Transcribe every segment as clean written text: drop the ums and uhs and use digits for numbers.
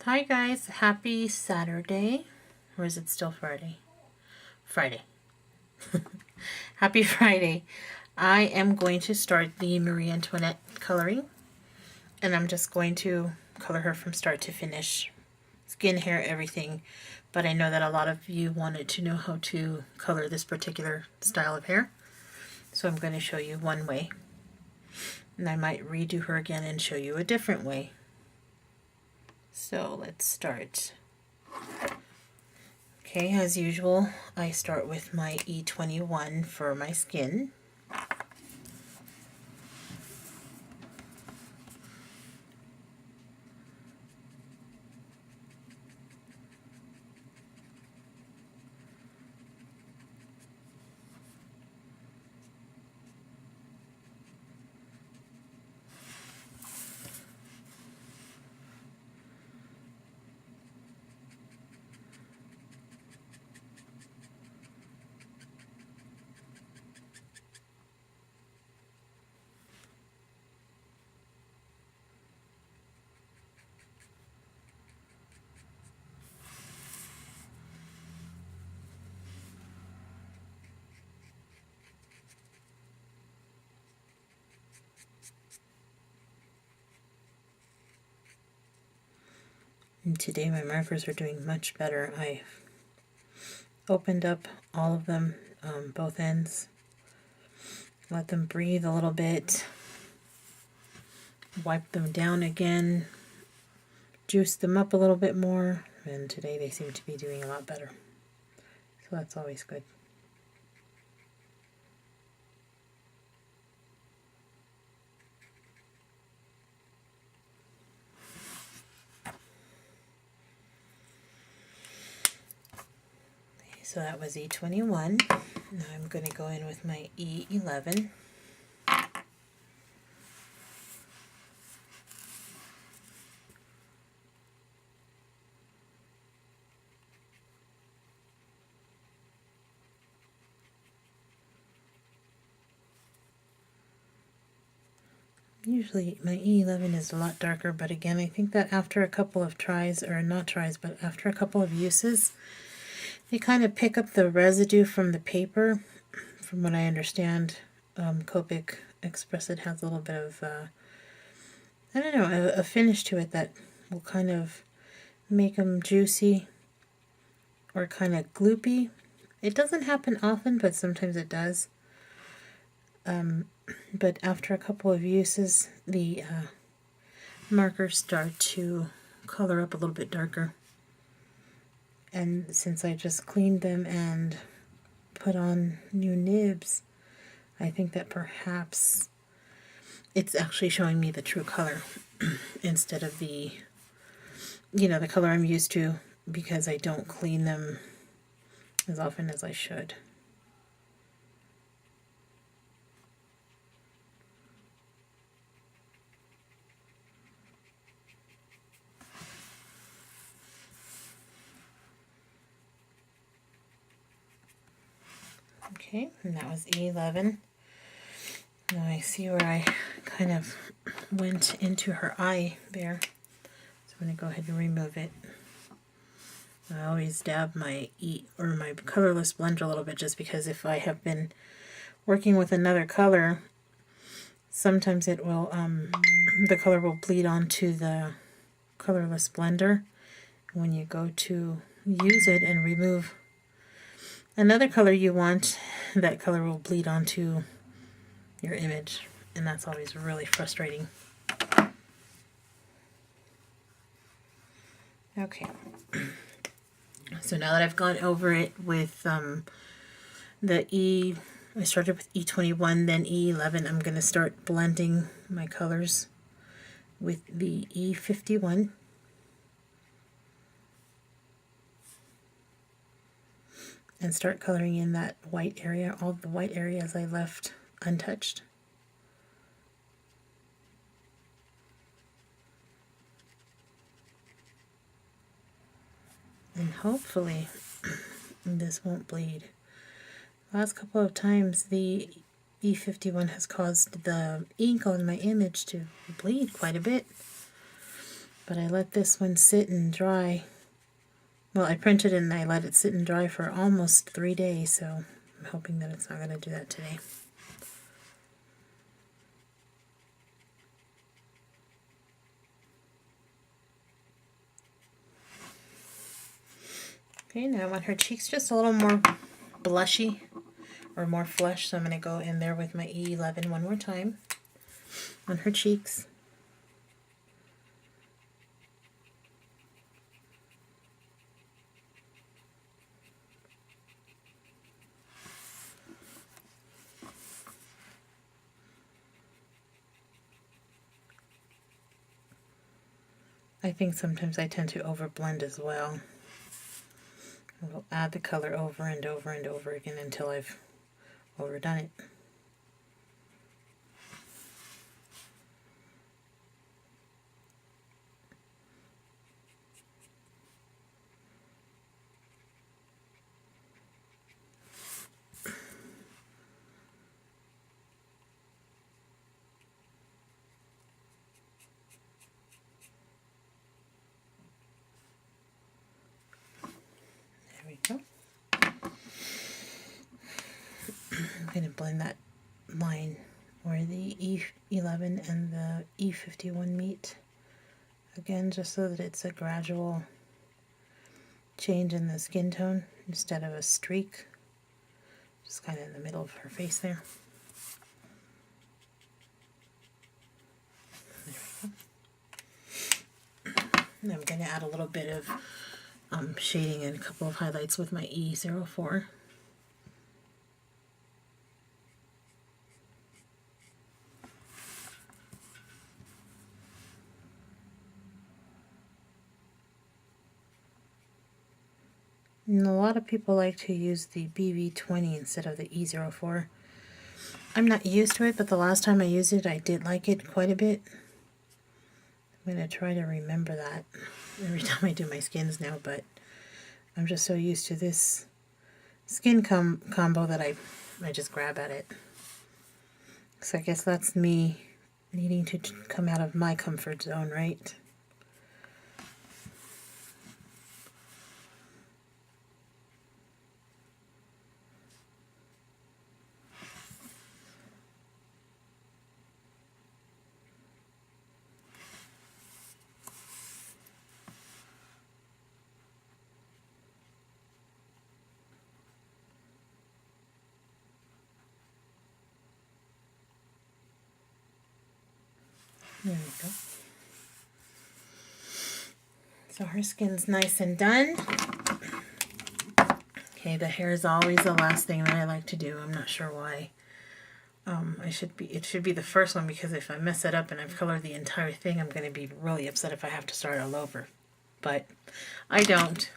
Hi guys, happy Saturday, or is it still Friday? Friday. Happy Friday. I am going to start the Marie Antoinette coloring, and I'm just going to color her from start to finish. Skin, hair, everything. But I know that a lot of you wanted to know how to color this particular style of hair. So I'm going to show you one way. And I might redo her again and show you a different way. So let's start. Okay, as usual, I start with my E21 for my skin. And today my markers are doing much better. I opened up all of them, both ends. Let them breathe a little bit. Wipe them down again. Juice them up a little bit more. And today they seem to be doing a lot better. So that's always good. So that was E21. Now I'm going to go in with my E11. Usually my E11 is a lot darker, but again, I think that after a couple of tries, or not tries, but after a couple of uses, they kind of pick up the residue from the paper. From what I understand, Copic Express it has a little bit of, I don't know, a finish to it that will kind of make them juicy or kind of gloopy. It doesn't happen often, but sometimes it does. But after a couple of uses, the markers start to color up a little bit darker. And since I just cleaned them and put on new nibs, I think that perhaps it's actually showing me the true color instead of the, the color I'm used to, because I don't clean them as often as I should. Okay, and that was E11. Now I see where I kind of went into her eye there. So I'm going to go ahead and remove it. I always dab my my colorless blender a little bit, just because if I have been working with another color, sometimes it will, the color will bleed onto the colorless blender. When you go to use it and remove another color you want, that color will bleed onto your image, and that's always really frustrating. Okay, so now that I've gone over it with I started with E21, then E11, I'm going to start blending my colors with the E51. And start coloring in that white area, all the white areas I left untouched. And hopefully this won't bleed. Last couple of times the E51 has caused the ink on my image to bleed quite a bit. But I let this one sit and dry. Well, I printed it and I let it sit and dry for almost 3 days, so I'm hoping that it's not going to do that today. Okay, now I want her cheeks just a little more blushy or more flesh, so I'm going to go in there with my E11 one more time on her cheeks. I think sometimes I tend to overblend as well. I will add the color over and over and over again until I've overdone it. There we go. I'm going to blend that line where the E11 and the E51 meet again, just so that it's a gradual change in the skin tone instead of a streak, just kind of in the middle of her face there. There we go. And I'm going to add a little bit of shading and a couple of highlights with my E04. And a lot of people like to use the BV20 instead of the E04. I'm not used to it, but the last time I used it, I did like it quite a bit. I'm going to try to remember that every time I do my skins now, but I'm just so used to this skin combo that I just grab at it. So I guess that's me needing to come out of my comfort zone, right? There we go. So her skin's nice and done. Okay, the hair is always the last thing that I like to do. I'm not sure why. It should be the first one, because if I mess it up and I've colored the entire thing, I'm going to be really upset if I have to start all over. But I don't.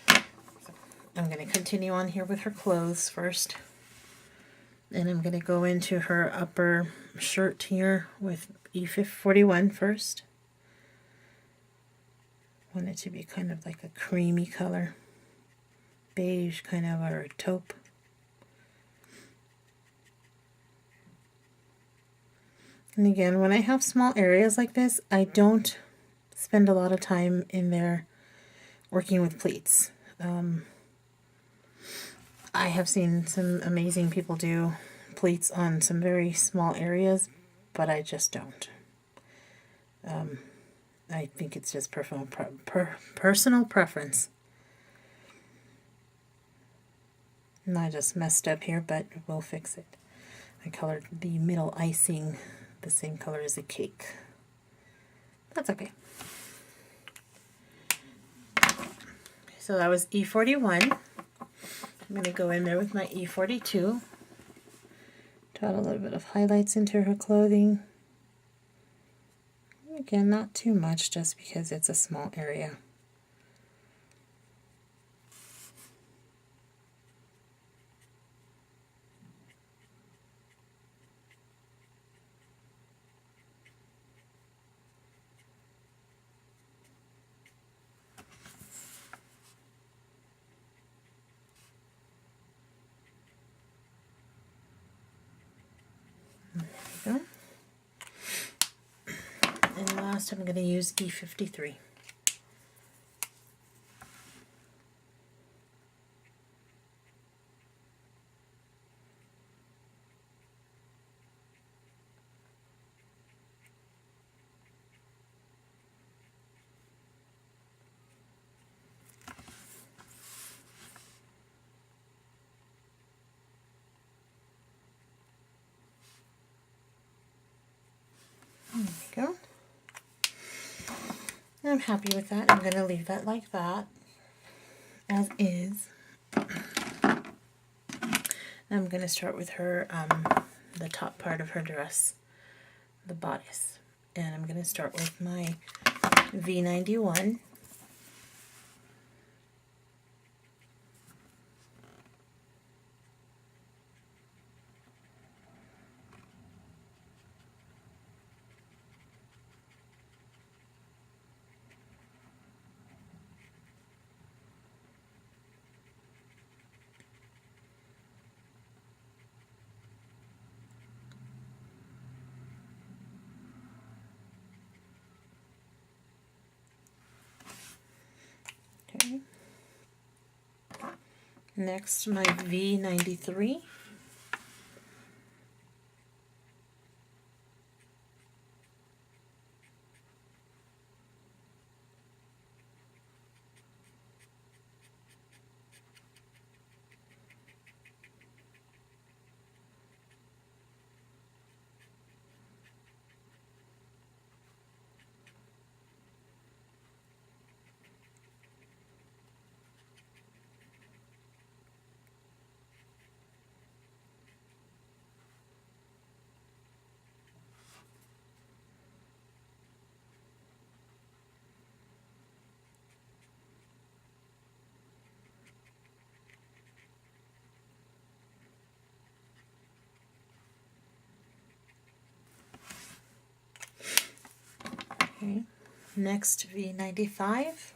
So I'm going to continue on here with her clothes first. And I'm going to go into her upper shirt here with E41 first. I want it to be kind of like a creamy color. Beige kind of, or a taupe. And again, when I have small areas like this, I don't spend a lot of time in there working with pleats. I have seen some amazing people do pleats on some very small areas, but I just don't. I think it's just personal preference. And I just messed up here, but we'll fix it. I colored the middle icing the same color as the cake. That's okay. So that was E41. I'm going to go in there with my E42. To add a little bit of highlights into her clothing. Again, not too much, just because it's a small area. There we go. And last I'm going to use E53. There we go. I'm happy with that. I'm going to leave that like that, as is. I'm going to start with her, the top part of her dress, the bodice. And I'm going to start with my V91. Okay. Next, my V93. Okay. Next, V95.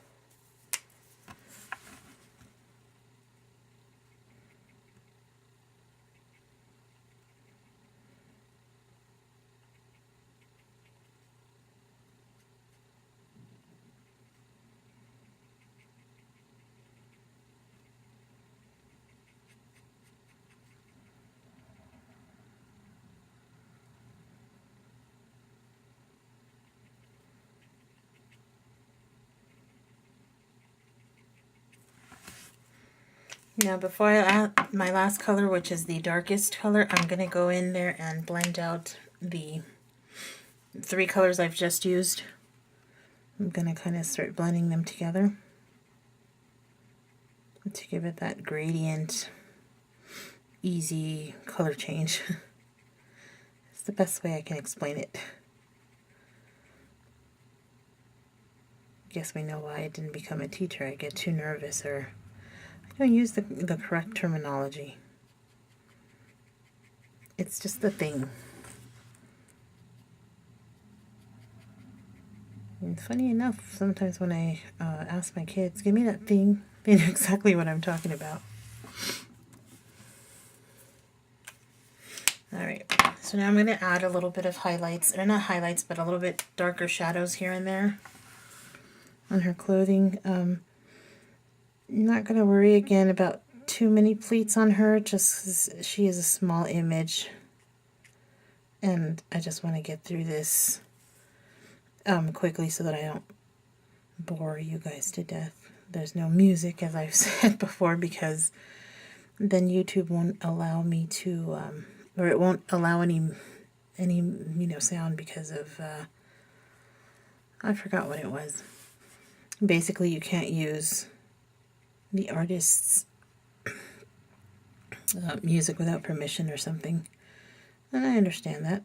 Now before I add my last color, which is the darkest color, I'm going to go in there and blend out the 3 colors I've just used. I'm going to kind of start blending them together to give it that gradient, easy color change. It's the best way I can explain it. Guess we know why I didn't become a teacher. I get too nervous, or I don't use the correct terminology. It's just the thing. And funny enough, sometimes when I ask my kids, give me that thing, they know exactly what I'm talking about. Alright, so now I'm going to add a little bit of highlights, or not highlights, but a little bit darker shadows here and there on her clothing. I'm not going to worry again about too many pleats on her, just because she is a small image. And I just want to get through this quickly so that I don't bore you guys to death. There's no music, as I've said before, because then YouTube won't allow me to, or it won't allow any sound because of, I forgot what it was. Basically, you can't use the artist's music without permission or something. And I understand that.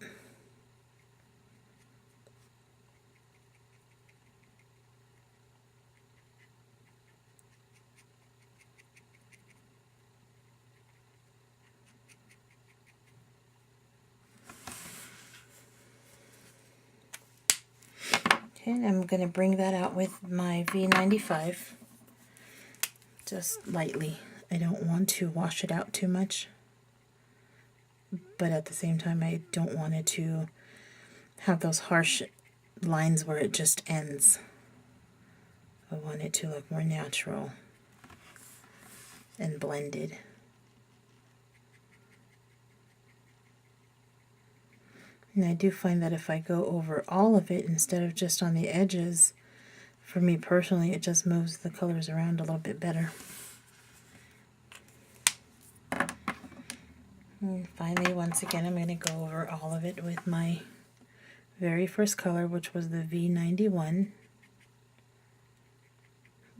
Okay, and I'm going to bring that out with my V95, just lightly. I don't want to wash it out too much, but at the same time I don't want it to have those harsh lines where it just ends. I want it to look more natural and blended. And I do find that if I go over all of it instead of just on the edges, for me personally, it just moves the colors around a little bit better. And finally, once again, I'm going to go over all of it with my very first color, which was the V91.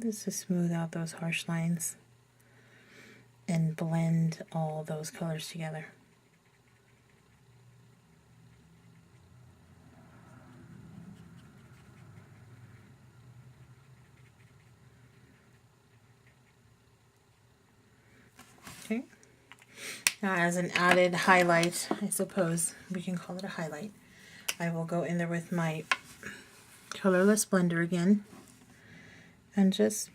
Just to smooth out those harsh lines and blend all those colors together. Okay. Now, as an added highlight, I suppose we can call it a highlight, I will go in there with my colorless blender again and just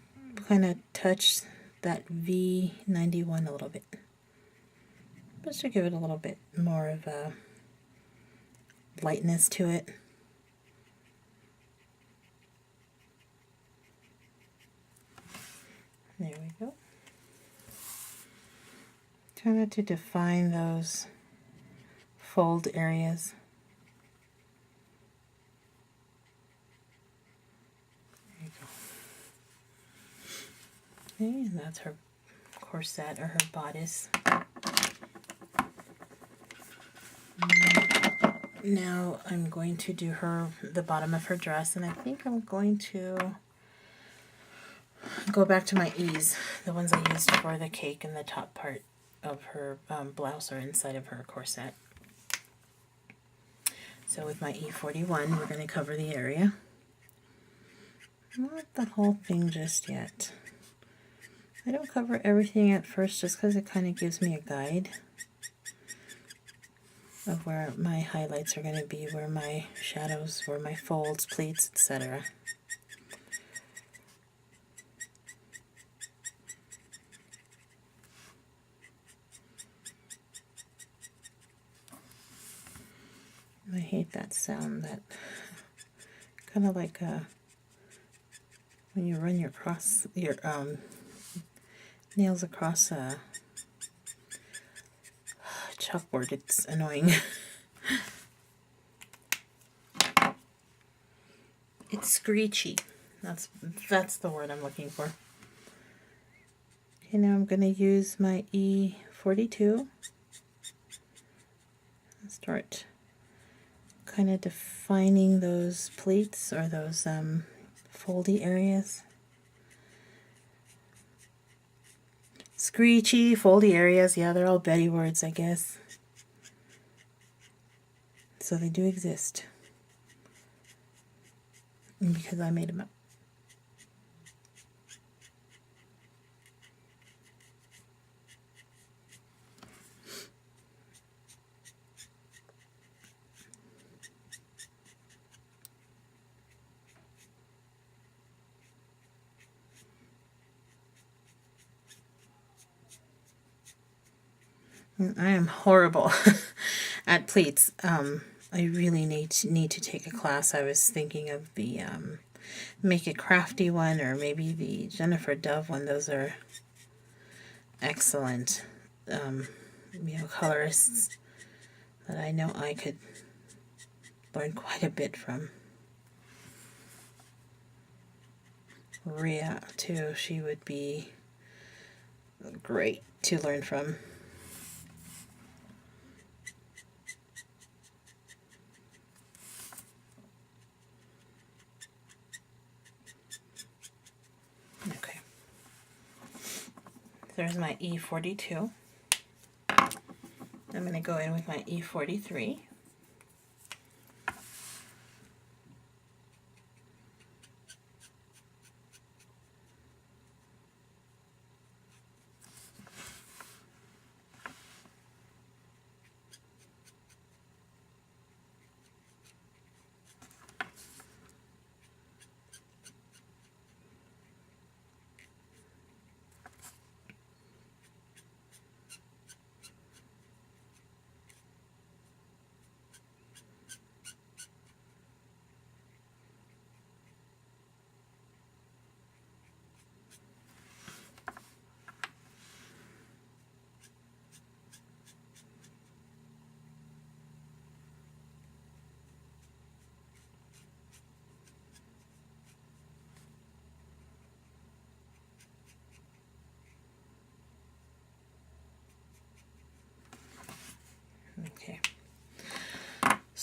kind of touch that V91 a little bit, just to give it a little bit more of a lightness to it. There we go. Kind of to define those fold areas. There you go. Okay, and that's her corset or her bodice. Now I'm going to do the bottom of her dress, and I think I'm going to go back to my E's, the ones I used for the cake and the top part of her blouse or inside of her corset. So with my E41, we're going to cover the area. Not the whole thing just yet. I don't cover everything at first just because it kind of gives me a guide of where my highlights are going to be, where my shadows, where my folds, pleats, etc. I hate that sound, that kind of like when you run your nails across a chalkboard. It's annoying. It's screechy. That's the word I'm looking for. Okay, now I'm going to use my E42 and start kind of defining those pleats or those foldy areas. Screechy, foldy areas, yeah, they're all Betty words, I guess. So they do exist. And because I made them up. I am horrible at pleats. I really need to take a class. I was thinking of the Make It Crafty one, or maybe the Jennifer Dove one. Those are excellent, colorists that I know I could learn quite a bit from. Rhea, too, she would be great to learn from. Okay. There's my E42. I'm going to go in with my E43.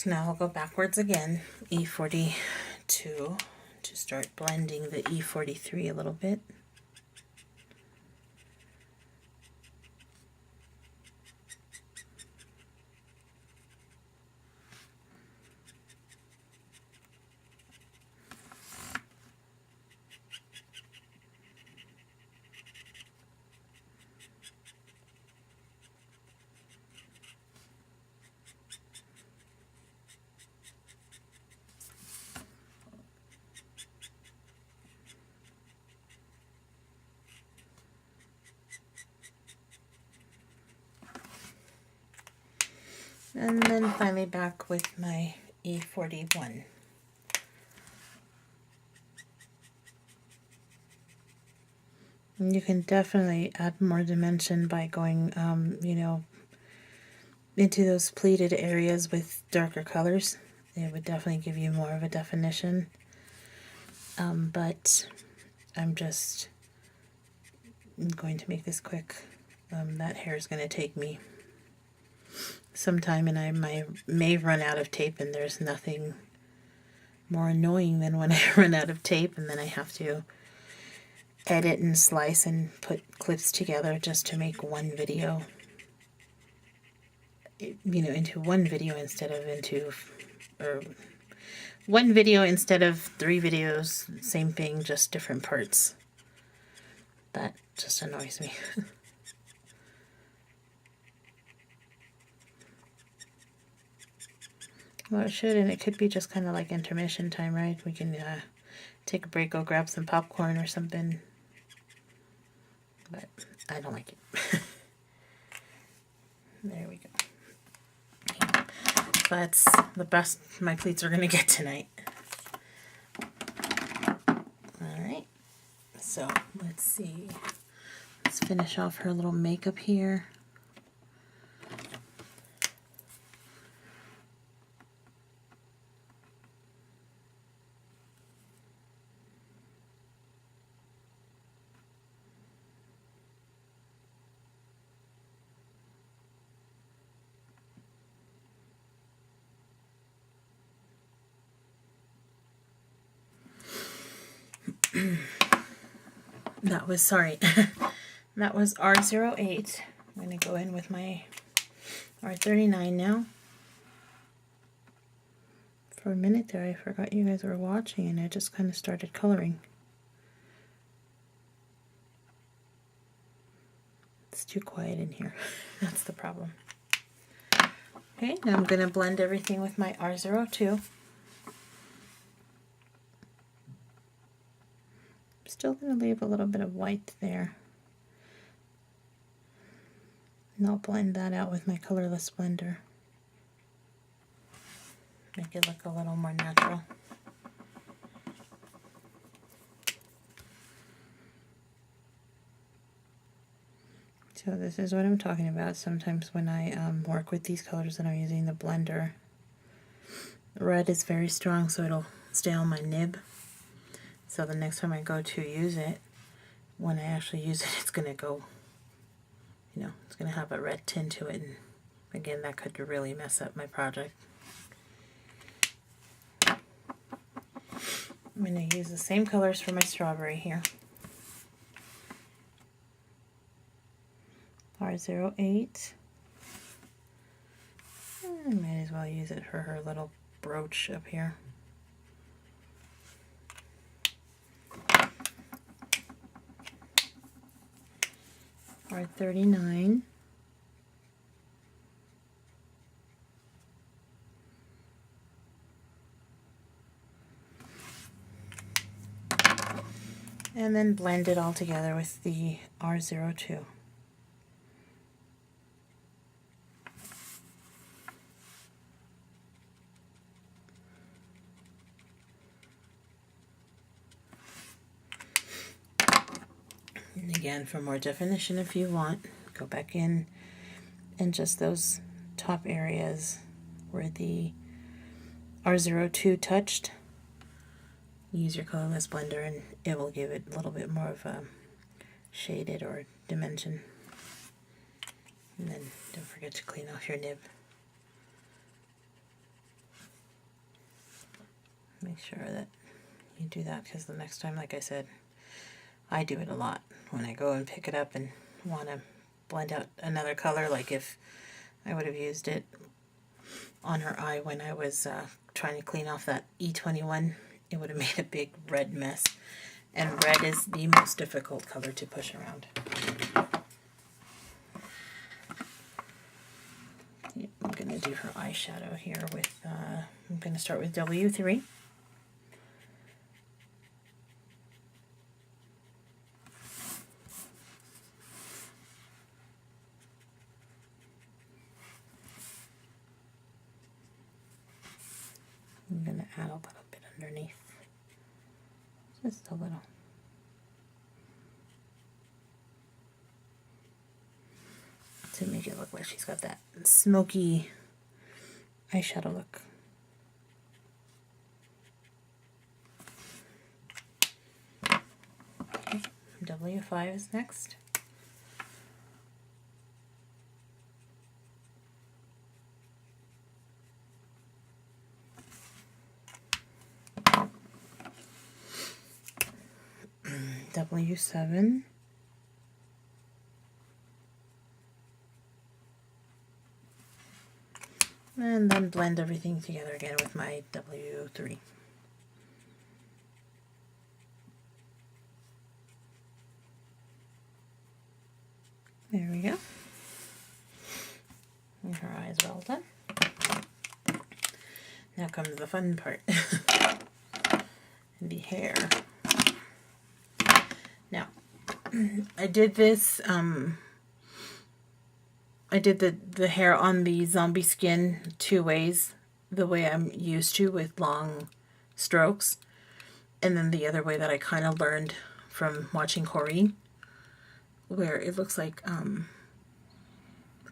So now I'll go backwards again, E42, to start blending the E43 a little bit. And then finally back with my E41. And you can definitely add more dimension by going, you know, into those pleated areas with darker colors. It would definitely give you more of a definition. But I'm just going to make this quick. That hair is going to take me some time, and I may run out of tape, and there's nothing more annoying than when I run out of tape and then I have to edit and slice and put clips together just to make one video, you know, into one video instead of one video instead of 3 videos, same thing, just different parts. That just annoys me. Well, it should, and it could be just kind of like intermission time, right? We can take a break, go grab some popcorn or something. But I don't like it. There we go. That's the best my pleats are going to get tonight. Alright, so let's see. Let's finish off her little makeup here. That was, sorry, that was R08. I'm going to go in with my R39 now. For a minute there, I forgot you guys were watching, and I just kind of started coloring. It's too quiet in here. That's the problem. Okay, now I'm going to blend everything with my R02. Still going to leave a little bit of white there. And I'll blend that out with my colorless blender. Make it look a little more natural. So this is what I'm talking about. Sometimes when I work with these colors and I'm using the blender, red is very strong, so it'll stay on my nib. So the next time I go to use it, when I actually use it, it's going to go, you know, it's going to have a red tint to it. And again, that could really mess up my project. I'm going to use the same colors for my strawberry here. R08. I might as well use it for her little brooch up here. R39. And then blend it all together with the R02. And again, for more definition, if you want, go back in and just those top areas where the R02 touched, use your colorless blender and it will give it a little bit more of a shaded or dimension. And then don't forget to clean off your nib. make sure that you do that, because the next time, like I said, I do it a lot when I go and pick it up and want to blend out another color. Like if I would have used it on her eye when I was trying to clean off that E21, it would have made a big red mess. And red is the most difficult color to push around. I'm going to do her eyeshadow here with, I'm going to start with W3. I'm going to add a little bit underneath, just a little. To make it look like she's got that smoky eyeshadow look. Okay, W5 is next. W7. And then blend everything together again with my W3. There we go. And her eye is well done. Now comes the fun part. The hair. Now, I did this, I did the hair on the zombie skin 2 ways, the way I'm used to with long strokes, and then the other way that I kind of learned from watching Corinne, where it looks like,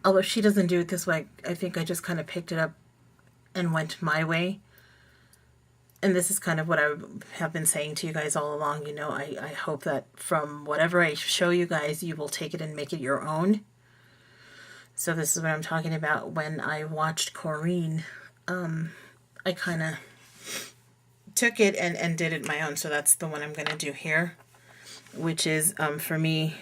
although she doesn't do it this way, I think I just kind of picked it up and went my way. And this is kind of what I have been saying to you guys all along. You know, I hope that from whatever I show you guys, you will take it and make it your own. So this is what I'm talking about. When I watched Corinne, I kind of took it and did it my own. So that's the one I'm going to do here, which is, for me,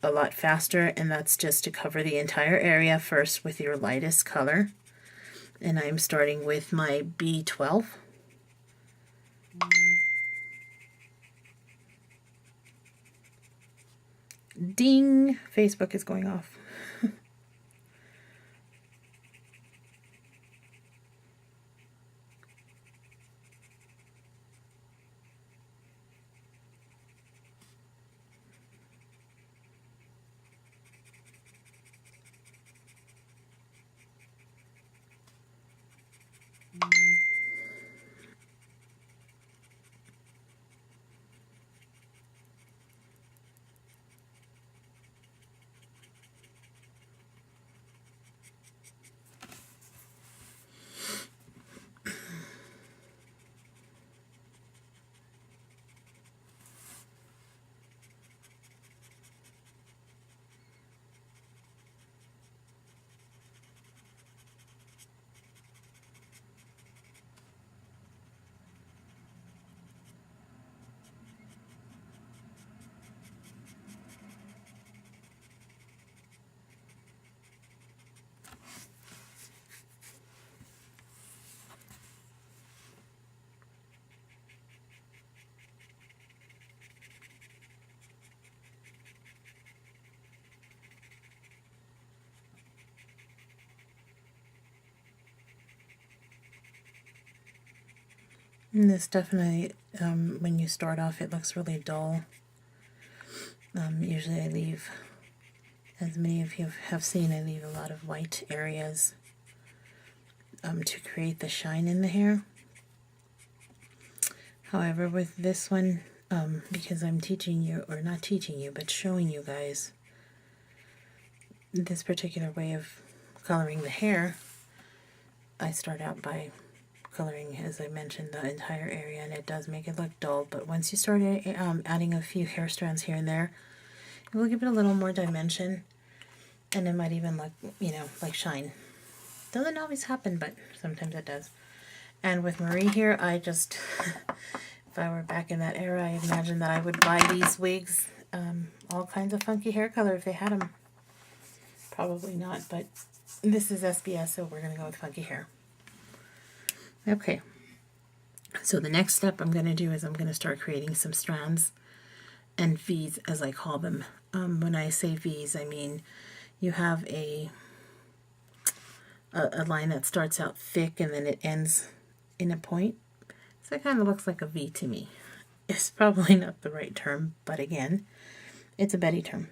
a lot faster. And that's just to cover the entire area first with your lightest color. And I'm starting with my B12. Ding! Facebook is going off. And this definitely, when you start off, it looks really dull. Usually I leave, as many of you have seen, I leave a lot of white areas to create the shine in the hair. However, with this one, because I'm teaching you, or not teaching you, but showing you guys this particular way of coloring the hair, I start out by coloring, as I mentioned, the entire area, and it does make it look dull, but once you start adding a few hair strands here and there, it will give it a little more dimension, and it might even look, you know, like shine. Doesn't always happen, but sometimes it does. And with Marie here, I just, if I were back in that era, I imagine that I would buy these wigs, all kinds of funky hair color if they had them. Probably not, but this is SBS, so we're going to go with funky hair. Okay, so the next step I'm going to do is I'm going to start creating some strands and V's, as I call them. When I say V's, I mean you have a line that starts out thick and then it ends in a point. So it kind of looks like a V to me. It's probably not the right term, but again, it's a Betty term.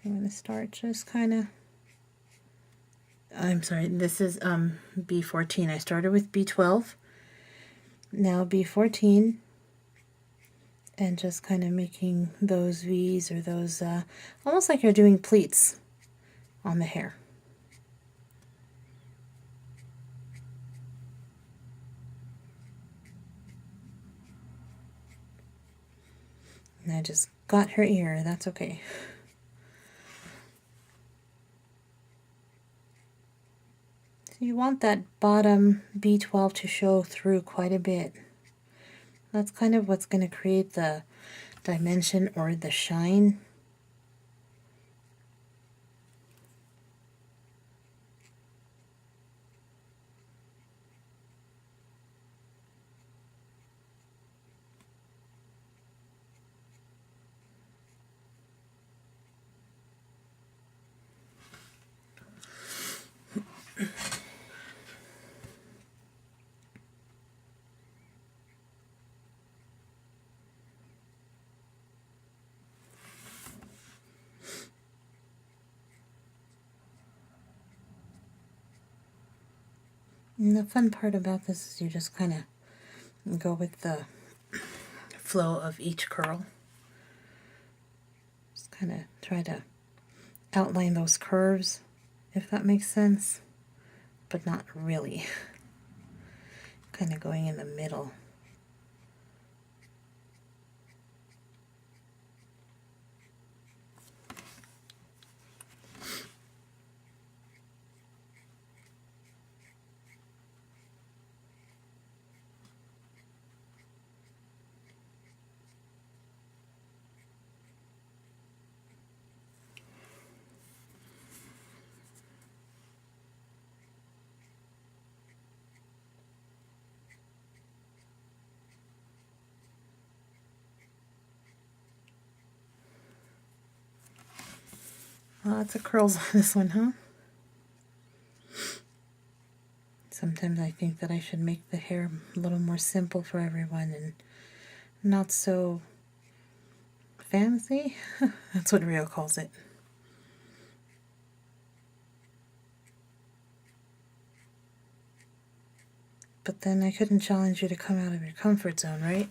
I'm going to start just kind of, I'm sorry, this is B14. I started with B12, now B14, and just kind of making those V's or those, almost like you're doing pleats on the hair. And I just got her ear, that's okay. So you want that bottom B12 to show through quite a bit. That's kind of what's going to create the dimension or the shine. And the fun part about this is you just kind of go with the flow of each curl. Just kind of try to outline those curves, if that makes sense, but not really. Kind of going in the middle. Lots of curls on this one, huh? Sometimes I think that I should make the hair a little more simple for everyone and not so fancy. That's what Rio calls it. But then I couldn't challenge you to come out of your comfort zone, right?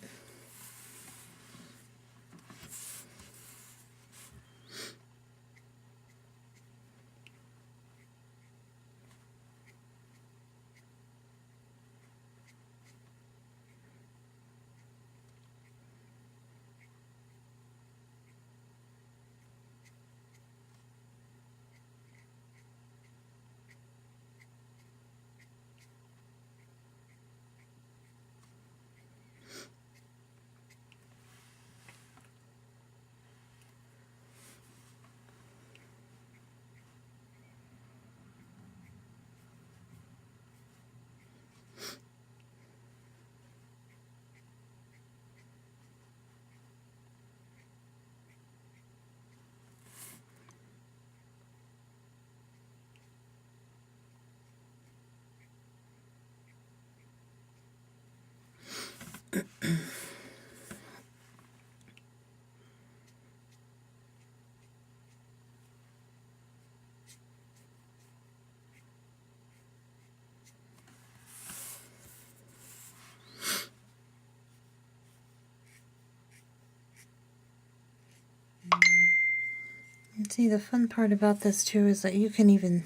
And see, the fun part about this too is that you can even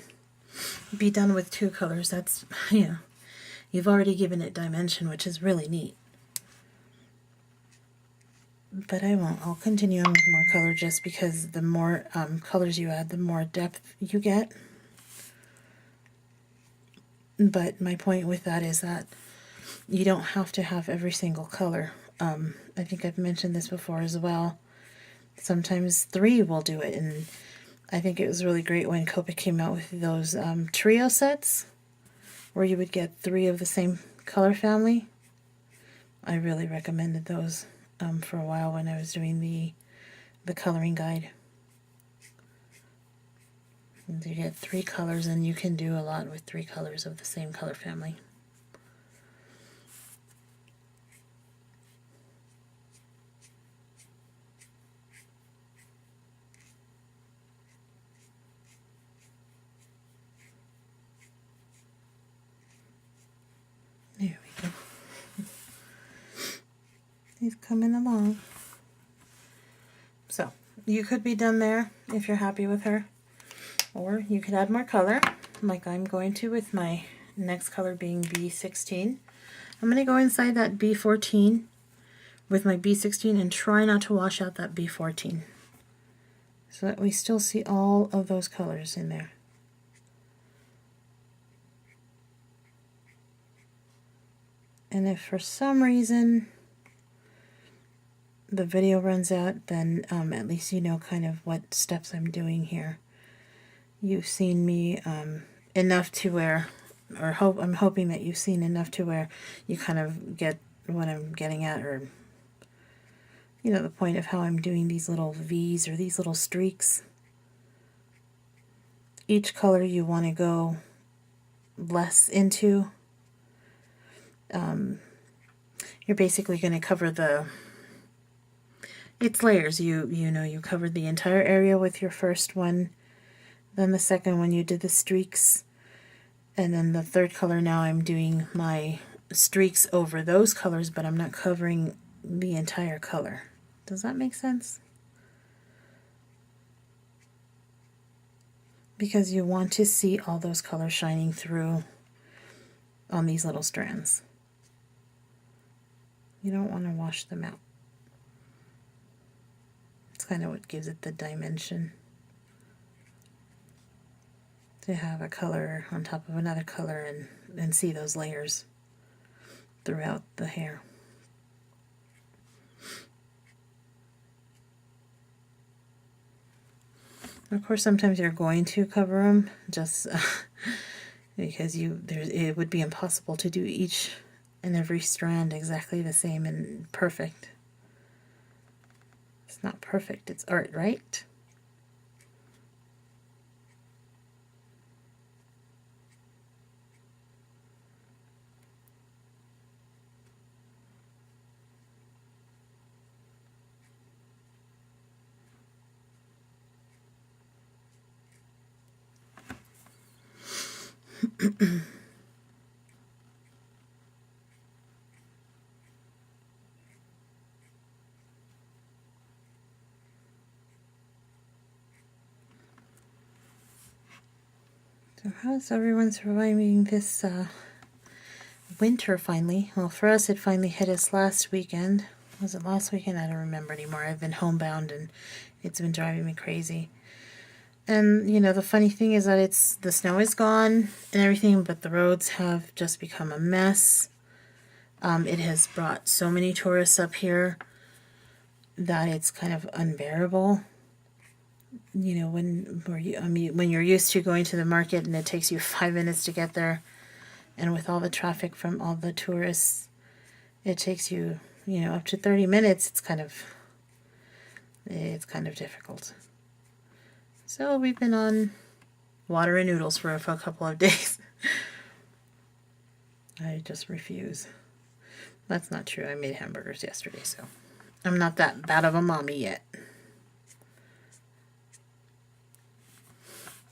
be done with two colors. That's, you know, you've already given it dimension, which is really neat. But I won't. I'll continue on with more color just because the more colors you add, the more depth you get. But my point with that is that you don't have to have every single color. I think I've mentioned this before as well. Sometimes 3 will do it, and I think it was really great when Copic came out with those trio sets where you would get 3 of the same color family. I really recommended those for a while when I was doing the coloring guide. And you get 3 colors, and you can do a lot with 3 colors of the same color family. There we go. He's coming along. So, you could be done there if you're happy with her. Or you could add more color, like I'm going to with my next color being B16. I'm going to go inside that B14 with my B16 and try not to wash out that B14, so that we still see all of those colors in there. And if for some reason the video runs out, then at least you know kind of what steps I'm doing here. You've seen me enough to where, I'm hoping that you've seen enough to where you kind of get what I'm getting at, or you know, the point of how I'm doing these little V's or these little streaks. Each color you want to go less into. You're basically going to cover it's layers. You know, you covered the entire area with your first one. Then the second one you did the streaks, and then the third color now I'm doing my streaks over those colors, but I'm not covering the entire color. Does that make sense? Because you want to see all those colors shining through on these little strands. You don't want to wash them out. It's kind of what gives it the dimension. To have a color on top of another color and see those layers throughout the hair. Of course, sometimes you're going to cover them just because it would be impossible to do each and every strand exactly the same and perfect. It's not perfect, it's art, right? So how's everyone surviving this winter finally? Well, for us it finally hit us last weekend. Was it last weekend? I don't remember anymore. I've been homebound and it's been driving me crazy. And, you know, the funny thing is that the snow is gone and everything, but the roads have just become a mess. It has brought so many tourists up here that it's kind of unbearable. You know, when you're used to going to the market and it takes you 5 minutes to get there, and with all the traffic from all the tourists, it takes you, you know, up to 30 minutes. It's kind of difficult. So we've been on water and noodles for a couple of days. I just refuse. That's not true. I made hamburgers yesterday, so I'm not that bad of a mommy yet.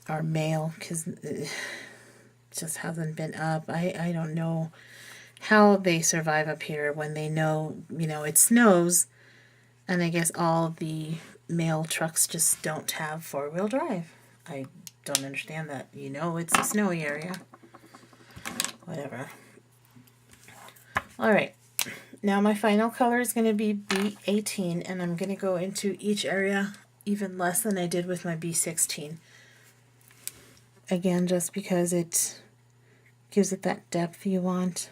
Our mail, because it just hasn't been up. I don't know how they survive up here when they know, you know, it snows, and I guess all the mail trucks just don't have four-wheel drive. I don't understand that. You know, it's a snowy area. Whatever. Alright, now my final color is going to be B18, and I'm going to go into each area even less than I did with my B16. Again, just because it gives it that depth you want.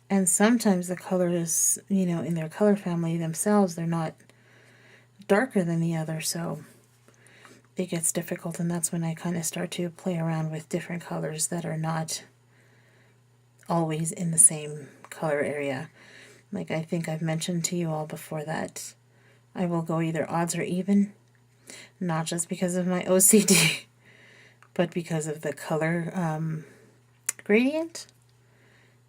And sometimes the colors, you know, in their color family themselves, they're not darker than the other, so it gets difficult, and that's when I kind of start to play around with different colors that are not always in the same color area. Like I think I've mentioned to you all before that I will go either odds or even, not just because of my OCD, but because of the color gradient,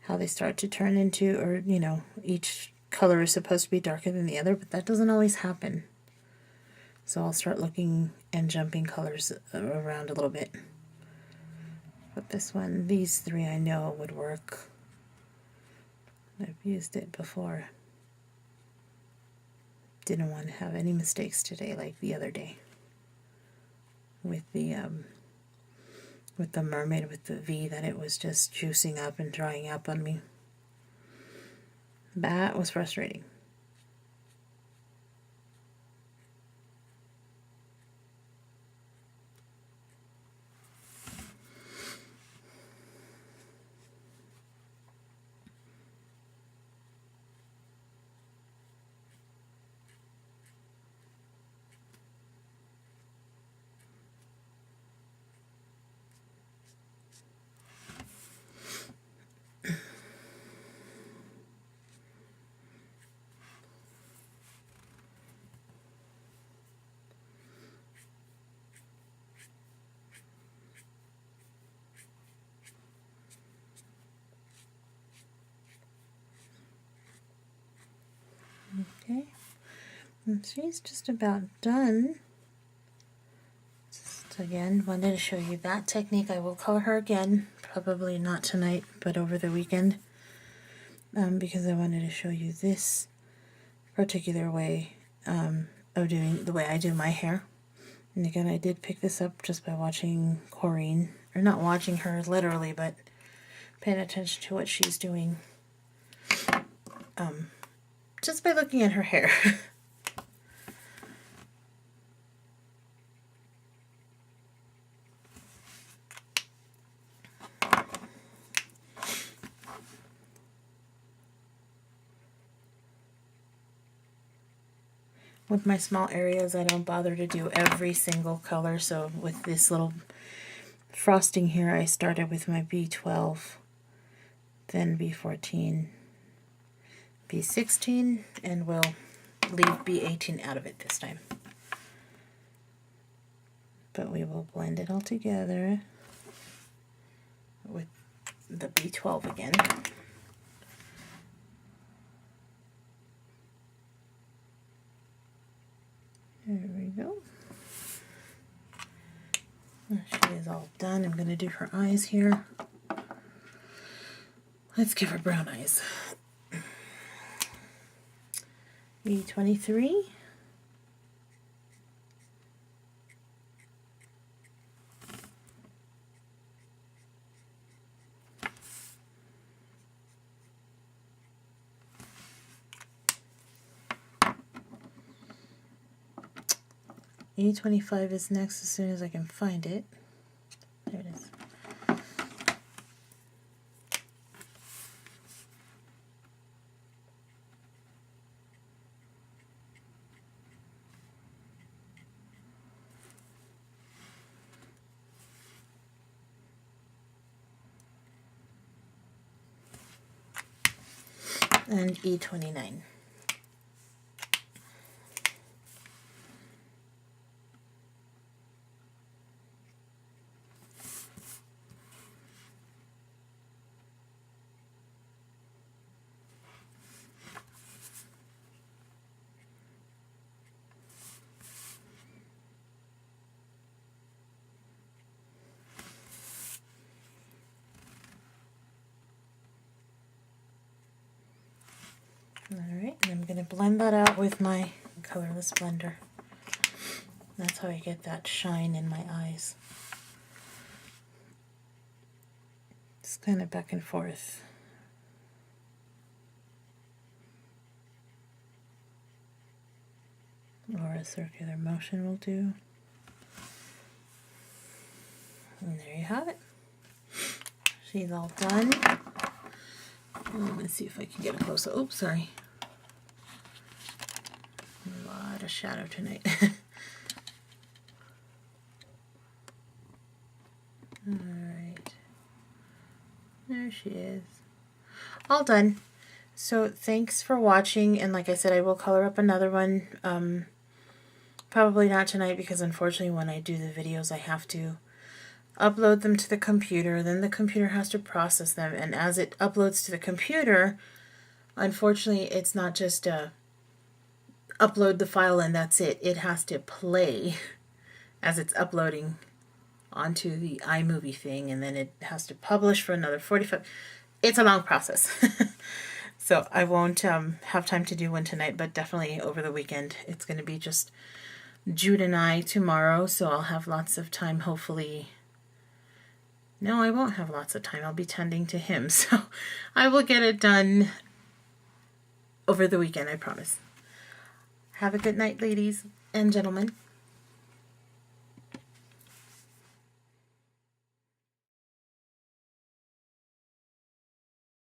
how they start to turn into, or you know, each color is supposed to be darker than the other, but that doesn't always happen. So I'll start looking and jumping colors around a little bit. But this one, these three I know would work. I've used it before. Didn't want to have any mistakes today like the other day with the mermaid with the V, that it was just juicing up and drying up on me. That was frustrating. Okay, and she's just about done. Just again, wanted to show you that technique. I will color her again, probably not tonight, but over the weekend, because I wanted to show you this particular way of doing the way I do my hair. And again, I did pick this up just by watching Corrine, or not watching her literally, but paying attention to what she's doing. Just by looking at her hair. With my small areas, I don't bother to do every single color, so with this little frosting here, I started with my B12, then B14, B16, and we'll leave B18 out of it this time. But we will blend it all together with the B12 again. There we go. She is all done. I'm going to do her eyes here. Let's give her brown eyes. B23. E25 is next as soon as I can find it. There it is. And E29. Alright, and I'm going to blend that out with my colorless blender. That's how I get that shine in my eyes. Just kind of back and forth. Or a circular motion will do. And there you have it. She's all done. Let's see if I can get a close up. Oops, sorry. A lot of shadow tonight. Alright. There she is. All done. So thanks for watching, and like I said, I will color up another one. Probably not tonight because unfortunately when I do the videos I have to upload them to the computer, then the computer has to process them, and as it uploads to the computer, unfortunately it's not just upload the file and that's it. It has to play as it's uploading onto the iMovie thing, and then it has to publish for another 45. It's a long process. So I won't have time to do one tonight, but definitely over the weekend. It's going to be just Jude and I tomorrow, so I'll have lots of time, hopefully. No, I won't have lots of time. I'll be tending to him, so I will get it done over the weekend, I promise. Have a good night, ladies and gentlemen.